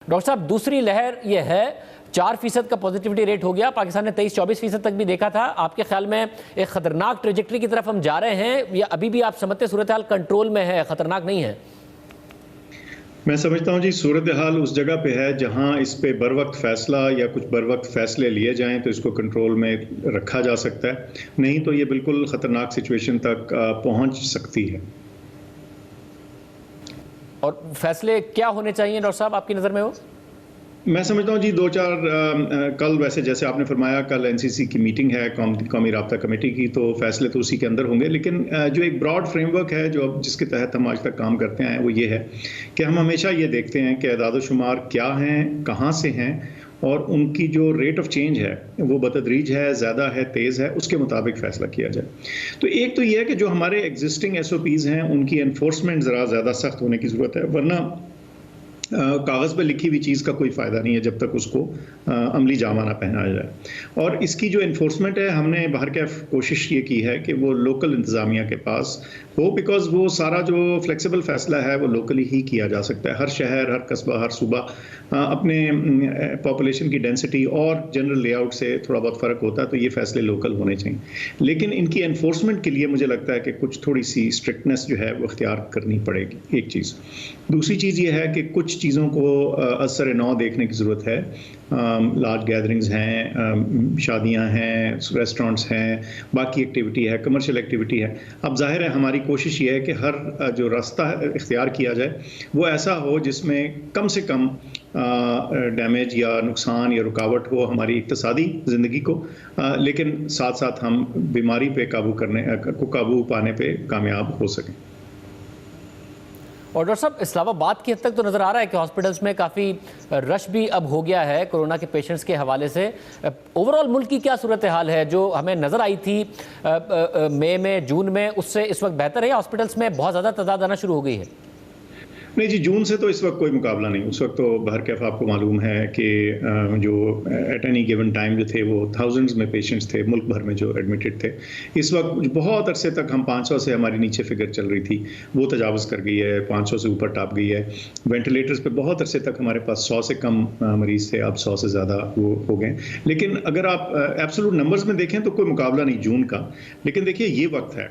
Doctor साहब, दूसरी लहर ये है 4% का पॉजिटिविटी रेट हो गया, पाकिस्तान ने 23-24% तक भी देखा था। आपके ख्याल में एक खतरनाक ट्रेजेक्ट्री की तरफ हम जा रहे हैं या अभी भी आप समझते सूरत हाल कंट्रोल में है, खतरनाक नहीं है? मैं समझता हूँ जी, सूरत हाल उस जगह पे है जहाँ इस पे बर वक्त फैसला या कुछ बर वक्त फैसले लिए जाएं तो इसको कंट्रोल में रखा जा सकता है, नहीं तो ये बिल्कुल ख़तरनाक सिचुएशन तक पहुँच सकती है। और फैसले क्या होने चाहिए डॉक्टर साहब आपकी नज़र में? वो मैं समझता हूँ जी, दो चार कल वैसे जैसे आपने फरमाया कल एनसीसी की मीटिंग है कौमी राब्ता कमेटी की, तो फैसले तो उसी के अंदर होंगे, लेकिन जो एक ब्रॉड फ्रेमवर्क है जो जिसके तहत हम आज तक काम करते हैं वो ये है कि हम हमेशा ये देखते हैं कि अदाद-ओ-शुमार क्या हैं, कहाँ से हैं और उनकी जो रेट ऑफ चेंज है वो बतदरीज है, ज़्यादा है, तेज़ है, उसके मुताबिक फ़ैसला किया जाए। तो एक तो ये है कि जो हमारे एग्जिस्टिंग SOPs हैं उनकी एनफोर्समेंट ज़्यादा सख्त होने की ज़रूरत है, वरना कागज़ पर लिखी हुई चीज़ का कोई फ़ायदा नहीं है जब तक उसको अमली जामा ना पहनाया जाए। और इसकी जो इन्फोर्समेंट है, हमने बाहर क्या कोशिश ये की है कि वो लोकल इंतज़ामिया के पास हो, बिकॉज़ वो सारा जो फ्लेक्सिबल फ़ैसला है वो लोकली ही किया जा सकता है। हर शहर, हर कस्बा, हर सूबा अपने पॉपुलेशन की डेंसिटी और जनरल लेआउट से थोड़ा बहुत फ़र्क होता है, तो ये फ़ैसले लोकल होने चाहिए। लेकिन इनकी एनफोर्समेंट के लिए मुझे लगता है कि कुछ थोड़ी सी स्ट्रिक्टनेस जो है वो इख्तियार करनी पड़ेगी, एक चीज़। दूसरी चीज़ ये है कि कुछ चीज़ों को असर नौ देखने की ज़रूरत है। लार्ज गैदरिंग्स हैं, शादियां हैं, रेस्टोरेंट्स हैं, बाकी एक्टिविटी है, कमर्शियल एक्टिविटी है। अब जाहिर है हमारी कोशिश ये है कि हर जो रास्ता इख्तियार किया जाए वो ऐसा हो जिसमें कम से कम डैमेज या नुकसान या रुकावट हो हमारी इक्तिसादी ज़िंदगी को, लेकिन साथ साथ हम बीमारी पे काबू पाने पे कामयाब हो सकें। और डॉक्टर साहब, इस्लामाबाद की हद तक तो नज़र आ रहा है कि हॉस्पिटल्स में काफ़ी रश भी अब हो गया है कोरोना के पेशेंट्स के हवाले से। ओवरऑल मुल्क की क्या सूरत हाल है? जो हमें नज़र आई थी मई में, जून में, उससे इस वक्त बेहतर है या हॉस्पिटल्स में बहुत ज़्यादा तादाद आना शुरू हो गई है? नहीं जी, जून से तो इस वक्त कोई मुकाबला नहीं। उस वक्त तो बाहर कैफ आपको मालूम है कि जो एट एनी गिवन टाइम जो थे वो थाउजेंड्स में पेशेंट्स थे मुल्क भर में जो एडमिटेड थे। इस वक्त बहुत अरसे तक हम 500 से हमारी नीचे फिगर चल रही थी, वो तजावज़ कर गई है, 500 से ऊपर टाप गई है। वेंटिलेटर्स पे बहुत अरसे तक हमारे पास 100 से कम मरीज़ थे, अब 100 से ज़्यादा वो हो गए। लेकिन अगर आप एब्सोल्यूट नंबर्स में देखें तो कोई मुकाबला नहीं जून का। लेकिन देखिए, ये वक्त है,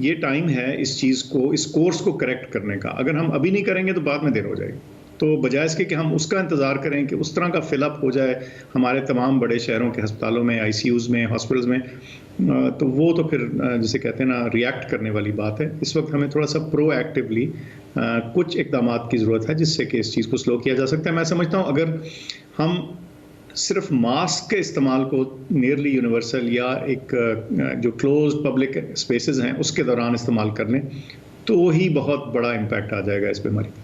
ये टाइम है इस चीज़ को, इस कोर्स को करेक्ट करने का। अगर हम अभी नहीं करेंगे तो बाद में देर हो जाएगी। तो बजाय इसके कि हम उसका इंतज़ार करें कि उस तरह का फिलअप हो जाए हमारे तमाम बड़े शहरों के अस्पतालों में, ICUs में, हॉस्पिटल्स में, तो वो तो फिर जिसे कहते हैं ना, रिएक्ट करने वाली बात है। इस वक्त हमें थोड़ा सा प्रोएक्टिवली कुछ इक़दामात की ज़रूरत है जिससे कि इस चीज़ को स्लो किया जा सकता है। मैं समझता हूँ अगर हम सिर्फ मास्क के इस्तेमाल को नियरली यूनिवर्सल या एक जो क्लोज पब्लिक स्पेसेस हैं उसके दौरान इस्तेमाल कर लें तो ही बहुत बड़ा इम्पैक्ट आ जाएगा इस बीमारी का।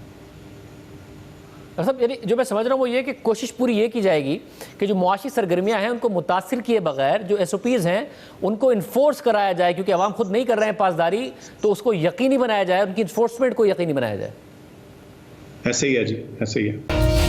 मतलब यानी जो मैं समझ रहा हूँ वो ये कि कोशिश पूरी ये की जाएगी कि जो मुआशी सरगर्मियाँ हैं उनको मुतासिर किए बगैर जो SOPs हैं उनको इन्फोर्स कराया जाए, क्योंकि आवाम खुद नहीं कर रहे हैं पासदारी, तो उसको यकीनी बनाया जाए, उनकी इन्फोर्समेंट को यकीनी बनाया जाए। ऐसे ही है जी, ऐसे ही है।